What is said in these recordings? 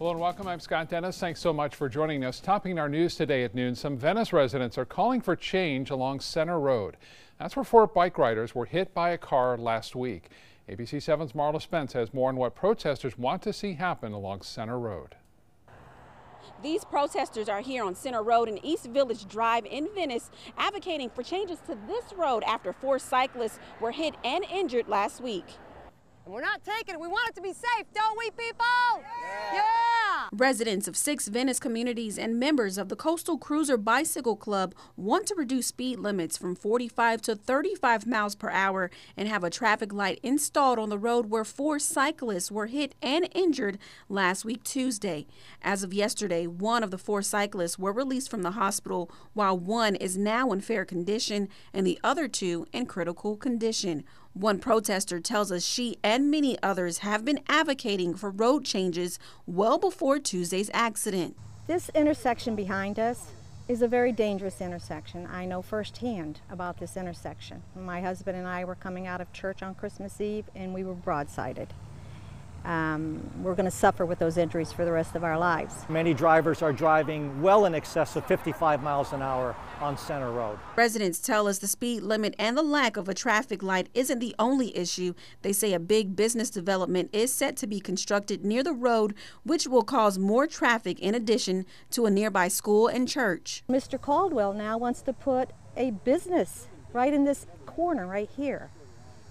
Hello and welcome. I'm Scott Dennis. Thanks so much for joining us. Topping our news today at noon, some Venice residents are calling for change along Center Road. That's where 4 bike riders were hit by a car last week. ABC 7's Marla Spence has more on what protesters want to see happen along Center Road. These protesters are here on Center Road and East Village Drive in Venice, advocating for changes to this road after 4 cyclists were hit and injured last week. And we're not taking it. We want it to be safe, don't we, people? Yeah! Residents of 6 Venice communities and members of the Coastal Cruiser Bicycle Club want to reduce speed limits from 45 to 35 miles per hour and have a traffic light installed on the road where 4 cyclists were hit and injured last week Tuesday. As of yesterday, 1 of the 4 cyclists were released from the hospital, while 1 is now in fair condition and the other 2 in critical condition. One protester tells us she and many others have been advocating for road changes well before Tuesday's accident. This intersection behind us is a very dangerous intersection. I know firsthand about this intersection. My husband and I were coming out of church on Christmas Eve and we were broadsided. We're going to suffer with those injuries for the rest of our lives. Many drivers are driving well in excess of 55 miles an hour on Center Road. Residents tell us the speed limit and the lack of a traffic light isn't the only issue. They say a big business development is set to be constructed near the road, which will cause more traffic in addition to a nearby school and church. Mr. Caldwell now wants to put a business right in this corner right here.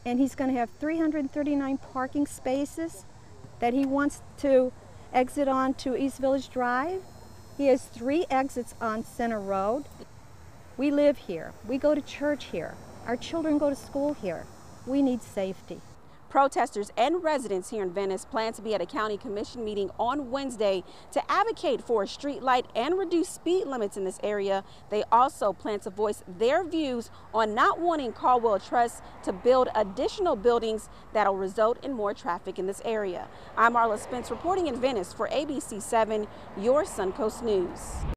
And he's going to have 339 parking spaces that he wants to exit onto East Village Drive. He has 3 exits on Center Road. We live here. We go to church here. Our children go to school here. We need safety. Protesters and residents here in Venice plan to be at a county commission meeting on Wednesday to advocate for a street light and reduce speed limits in this area. They also plan to voice their views on not wanting Caldwell Trust to build additional buildings that'll result in more traffic in this area. I'm Marla Spence reporting in Venice for ABC 7, your Suncoast News.